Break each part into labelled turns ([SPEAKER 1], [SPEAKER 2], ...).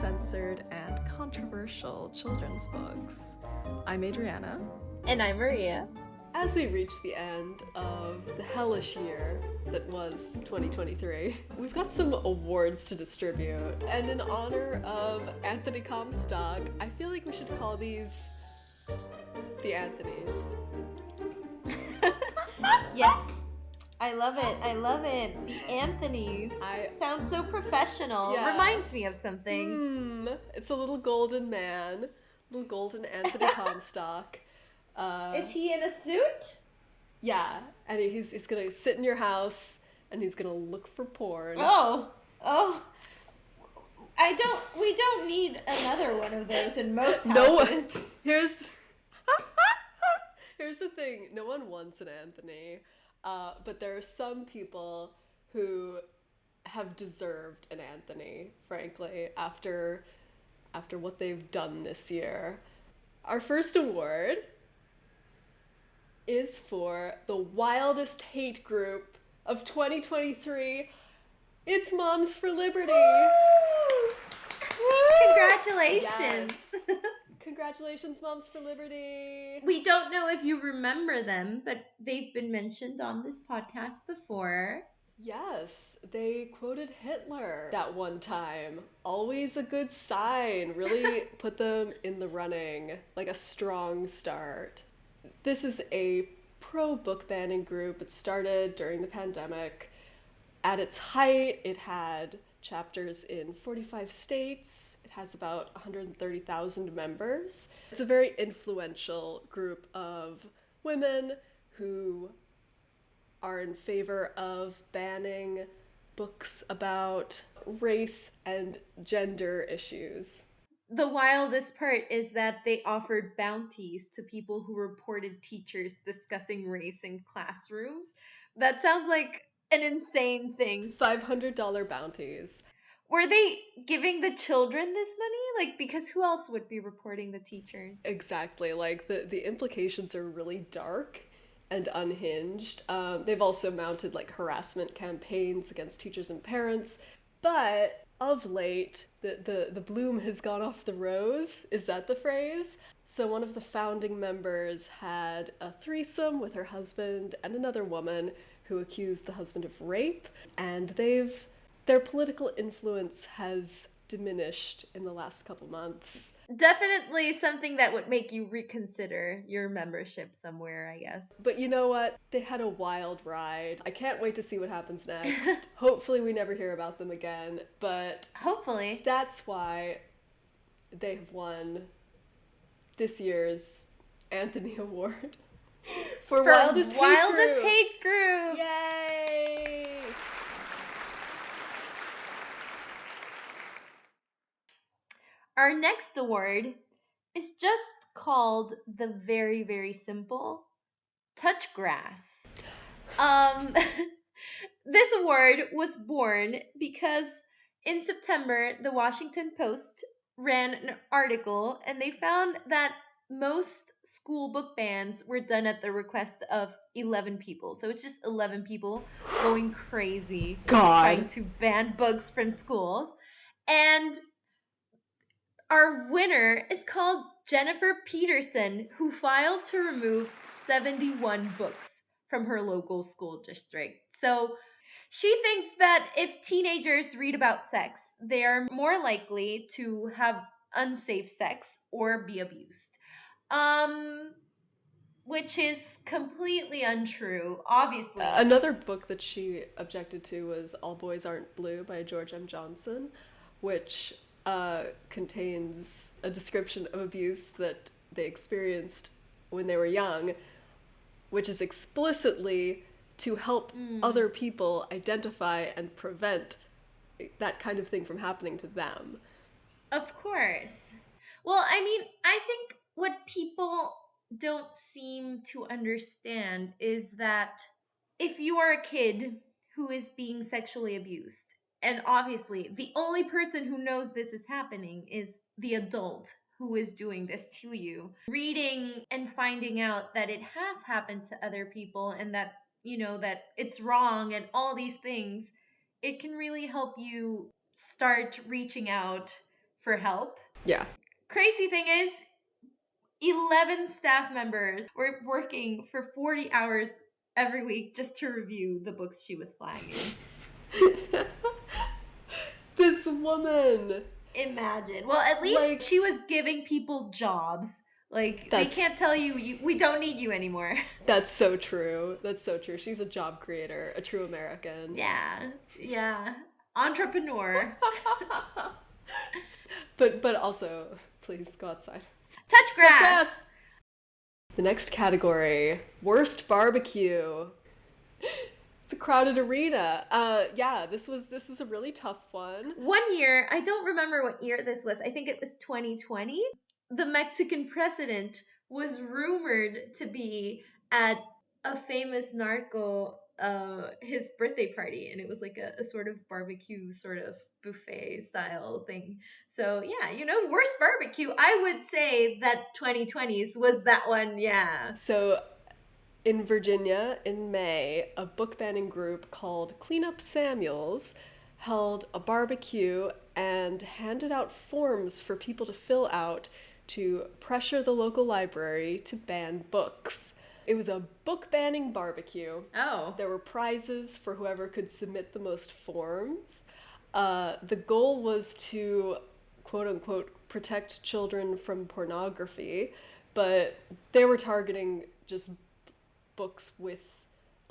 [SPEAKER 1] uncensored and controversial children's books. I'm Adrianna.
[SPEAKER 2] And I'm Maria.
[SPEAKER 1] As we reach the end of the hellish year that was 2023, we've got some awards to distribute. And in honor of Anthony Comstock, I feel like we should call these the Anthonys.
[SPEAKER 2] Yes. I love it. The Anthonys. Sounds so professional.
[SPEAKER 1] Yeah.
[SPEAKER 2] Reminds me of something.
[SPEAKER 1] It's a little golden man. Little golden Anthony Comstock.
[SPEAKER 2] Is he in a suit?
[SPEAKER 1] Yeah. And he's gonna sit in your house and he's gonna look for porn.
[SPEAKER 2] Oh. We don't need another one of those in most houses.
[SPEAKER 1] No, here's the thing. No one wants an Anthony. But there are some people who have deserved an Anthony, frankly, after what they've done this year. Our first award is for the Wildest Hate Group of 2023. It's Moms for Liberty.
[SPEAKER 2] Woo! Congratulations.
[SPEAKER 1] Yes. Congratulations, Moms for Liberty.
[SPEAKER 2] We don't know if you remember them, but they've been mentioned on this podcast before.
[SPEAKER 1] Yes, they quoted Hitler that one time. Always a good sign. Really put them in the running, like a strong start. This is a pro-book banning group. It started during the pandemic. At its height, it had chapters in 45 states. It has about 130,000 members. It's a very influential group of women who are in favor of banning books about race and gender issues.
[SPEAKER 2] The wildest part is that they offered bounties to people who reported teachers discussing race in classrooms. That sounds like an insane thing.
[SPEAKER 1] $500 bounties.
[SPEAKER 2] Were they giving the children this money? Like, because who else would be reporting the teachers?
[SPEAKER 1] Exactly. Like, the implications are really dark and unhinged. They've also mounted, like, harassment campaigns against teachers and parents. But of late, the bloom has gone off the rose. Is that the phrase? So one of the founding members had a threesome with her husband and another woman who accused the husband of rape. And their political influence has diminished in the last couple months.
[SPEAKER 2] Definitely something that would make you reconsider your membership somewhere, I guess.
[SPEAKER 1] But you know what? They had a wild ride. I can't wait to see what happens next. Hopefully we never hear about them again, but
[SPEAKER 2] hopefully.
[SPEAKER 1] That's why they have won this year's Anthony Award for Wildest
[SPEAKER 2] Hate Group.
[SPEAKER 1] Yay!
[SPEAKER 2] Our next award is just called the very, very simple Touch Grass. This award was born because in September, the Washington Post ran an article and they found that most school book bans were done at the request of 11 people. So it's just 11 people going crazy trying to ban books from schools. And our winner is called Jennifer Peterson, who filed to remove 71 books from her local school district. So she thinks that if teenagers read about sex, they are more likely to have unsafe sex or be abused. Which is completely untrue, obviously.
[SPEAKER 1] Another book that she objected to was All Boys Aren't Blue by George M. Johnson, which contains a description of abuse that they experienced when they were young, which is explicitly to help other people identify and prevent that kind of thing from happening to them.
[SPEAKER 2] Of course. Well, I mean, I think what people don't seem to understand is that if you are a kid who is being sexually abused, and obviously, the only person who knows this is happening is the adult who is doing this to you. Reading and finding out that it has happened to other people and that, you know, that it's wrong and all these things, it can really help you start reaching out for help.
[SPEAKER 1] Yeah.
[SPEAKER 2] Crazy thing is, 11 staff members were working for 40 hours every week just to review the books she was flagging.
[SPEAKER 1] This woman.
[SPEAKER 2] Imagine. Well, at least she was giving people jobs. Like, they can't tell you, we don't need you anymore.
[SPEAKER 1] That's so true. That's so true. She's a job creator, a true American.
[SPEAKER 2] Yeah. Entrepreneur.
[SPEAKER 1] But also, please go outside.
[SPEAKER 2] Touch grass.
[SPEAKER 1] The next category, worst barbecue. It's a crowded arena. This was a really tough one.
[SPEAKER 2] One year, I don't remember what year this was. I think it was 2020. The Mexican president was rumored to be at a famous narco his birthday party, and it was like a sort of barbecue sort of buffet style thing. So yeah, worst barbecue, I would say that 2020s was that one. Yeah.
[SPEAKER 1] So in Virginia in May, a book banning group called Clean Up Samuels held a barbecue and handed out forms for people to fill out to pressure the local library to ban books. It was a book banning barbecue.
[SPEAKER 2] Oh.
[SPEAKER 1] There were prizes for whoever could submit the most forms. The goal was to, quote unquote, protect children from pornography, but they were targeting just books with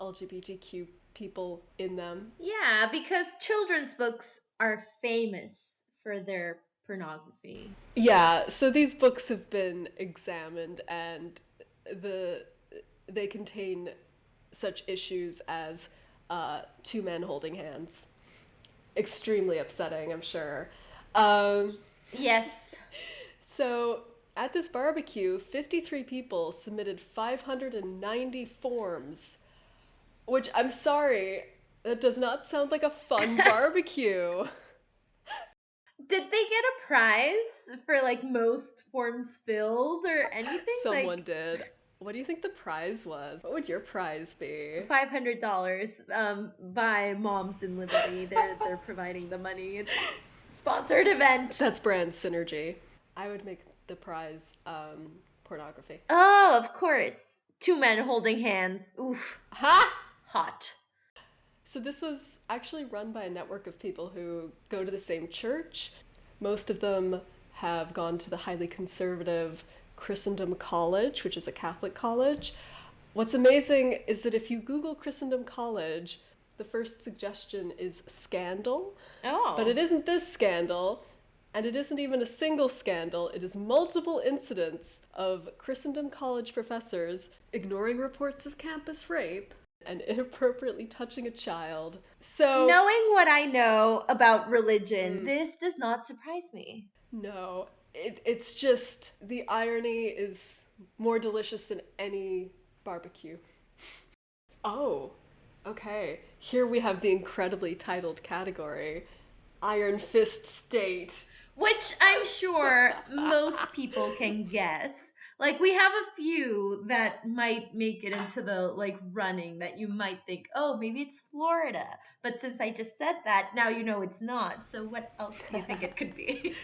[SPEAKER 1] LGBTQ people in them.
[SPEAKER 2] Yeah, because children's books are famous for their pornography.
[SPEAKER 1] Yeah, so these books have been examined, and they contain such issues as two men holding hands. Extremely upsetting, I'm sure.
[SPEAKER 2] Yes.
[SPEAKER 1] So at this barbecue, 53 people submitted 590 forms, which, I'm sorry, that does not sound like a fun barbecue.
[SPEAKER 2] Did they get a prize for like most forms filled or anything?
[SPEAKER 1] Someone did. What do you think the prize was? What would your prize be?
[SPEAKER 2] $500 by Moms in Liberty. They're providing the money. It's a sponsored event.
[SPEAKER 1] That's brand synergy. I would make the prize pornography.
[SPEAKER 2] Oh, of course. Two men holding hands. Oof.
[SPEAKER 1] Ha!
[SPEAKER 2] Hot.
[SPEAKER 1] So this was actually run by a network of people who go to the same church. Most of them have gone to the highly conservative Christendom College, which is a Catholic college. What's amazing is that if you Google Christendom College, the first suggestion is scandal.
[SPEAKER 2] Oh.
[SPEAKER 1] But it isn't this scandal, and it isn't even a single scandal. It is multiple incidents of Christendom College professors ignoring reports of campus rape and inappropriately touching a child. So,
[SPEAKER 2] knowing what I know about religion, this does not surprise me.
[SPEAKER 1] No, it's just the irony is more delicious than any barbecue. Oh, okay. Here we have the incredibly titled category, Iron Fist State.
[SPEAKER 2] Which I'm sure most people can guess. Like, we have a few that might make it into the, running that you might think, oh, maybe it's Florida. But since I just said that, now you know it's not. So what else do you think it could be?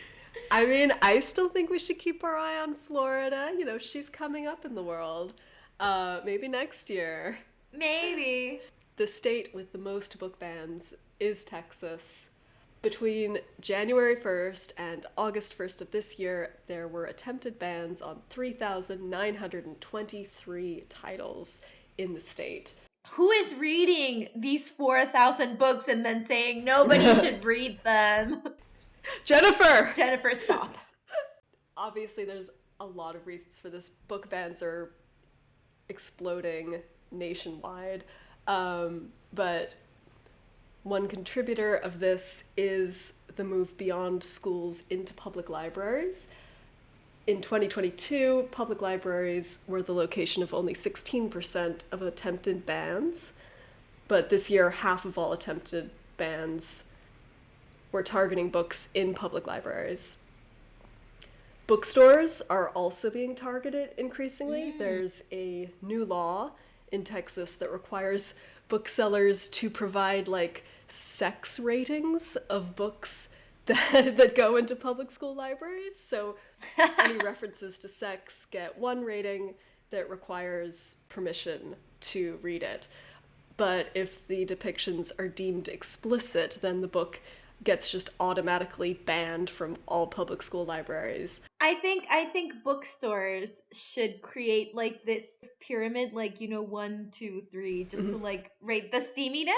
[SPEAKER 1] I mean, I still think we should keep our eye on Florida. You know, she's coming up in the world. Maybe next year.
[SPEAKER 2] Maybe.
[SPEAKER 1] The state with the most book bans is Texas. Between January 1st and August 1st of this year, there were attempted bans on 3,923 titles in the state.
[SPEAKER 2] Who is reading these 4,000 books and then saying nobody should read them?
[SPEAKER 1] Jennifer,
[SPEAKER 2] stop.
[SPEAKER 1] Obviously, there's a lot of reasons for this. Book bans are exploding nationwide, but one contributor of this is the move beyond schools into public libraries. In 2022, public libraries were the location of only 16% of attempted bans, but this year, half of all attempted bans were targeting books in public libraries. Bookstores are also being targeted increasingly. There's a new law in Texas that requires booksellers to provide sex ratings of books that go into public school libraries. So any references to sex get one rating that requires permission to read it. But if the depictions are deemed explicit, then the book gets just automatically banned from all public school libraries.
[SPEAKER 2] I think bookstores should create like this pyramid, like, 1, 2, 3, just to like rate the steaminess,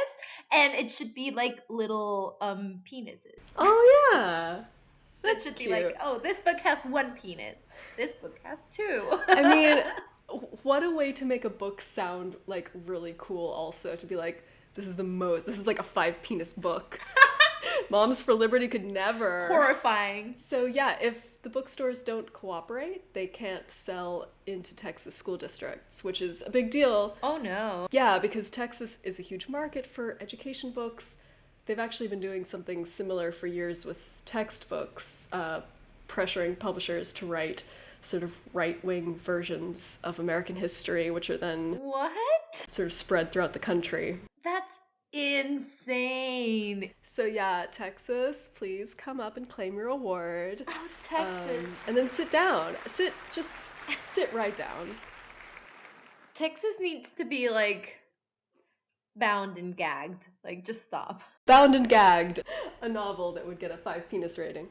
[SPEAKER 2] and it should be like little penises.
[SPEAKER 1] Oh yeah.
[SPEAKER 2] That should be like, oh, this book has 1 penis. This book has 2.
[SPEAKER 1] I mean, what a way to make a book sound like really cool also, to be like, this is like a 5 penis book. Moms for Liberty could never.
[SPEAKER 2] Horrifying.
[SPEAKER 1] So yeah, if the bookstores don't cooperate, they can't sell into Texas school districts, which is a big deal.
[SPEAKER 2] Oh no.
[SPEAKER 1] Yeah, because Texas is a huge market for education books. They've actually been doing something similar for years with textbooks, pressuring publishers to write sort of right-wing versions of American history, which are then sort of spread throughout the country.
[SPEAKER 2] That's insane.
[SPEAKER 1] So yeah, Texas, please come up and claim your award.
[SPEAKER 2] Oh, Texas.
[SPEAKER 1] And then sit down. Just sit right down.
[SPEAKER 2] Texas needs to be like bound and gagged. Like, just stop.
[SPEAKER 1] Bound and Gagged, a novel that would get a 5 penis rating.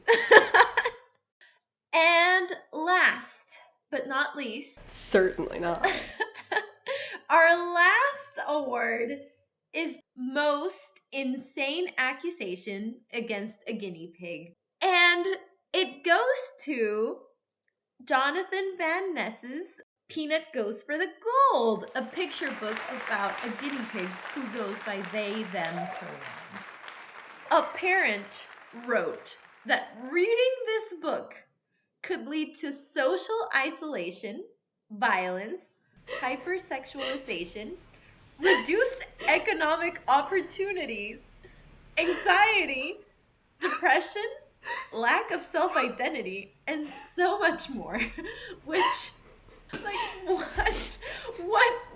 [SPEAKER 2] And last but not least,
[SPEAKER 1] Certainly not.
[SPEAKER 2] our last award is Most Insane Accusation Against a Guinea Pig. And it goes to Jonathan Van Ness's Peanut Goes for the Gold, a picture book about a guinea pig who goes by they, them pronouns. A parent wrote that reading this book could lead to social isolation, violence, hypersexualization, reduced economic opportunities, anxiety, depression, lack of self-identity, and so much more. Which, like, what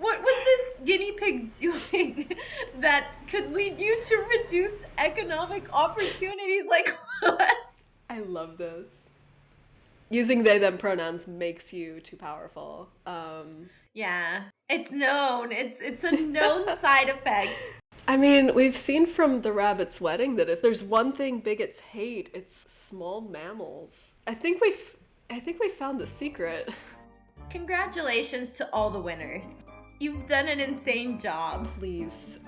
[SPEAKER 2] was this guinea pig doing that could lead you to reduced economic opportunities? Like, what?
[SPEAKER 1] I love this. Using they, them pronouns makes you too powerful.
[SPEAKER 2] Yeah, it's known. It's a known side effect.
[SPEAKER 1] I mean, we've seen from The Rabbit's Wedding that if there's one thing bigots hate, it's small mammals. I think we found the secret.
[SPEAKER 2] Congratulations to all the winners. You've done an insane job.
[SPEAKER 1] Please,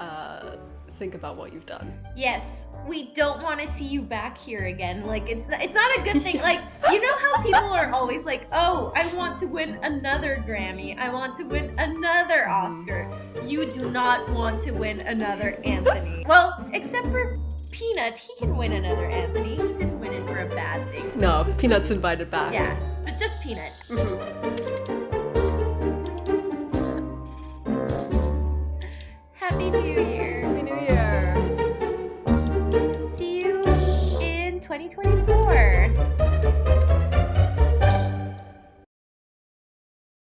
[SPEAKER 1] think about what you've done.
[SPEAKER 2] Yes, we don't want to see you back here again. Like, it's not a good thing. Like, you know how people are always like, oh, I want to win another Grammy. I want to win another Oscar. You do not want to win another Anthony. Well, except for Peanut, he can win another Anthony. He didn't win it for a bad thing.
[SPEAKER 1] No, Peanut's invited back.
[SPEAKER 2] Yeah, but just Peanut. Happy New Year.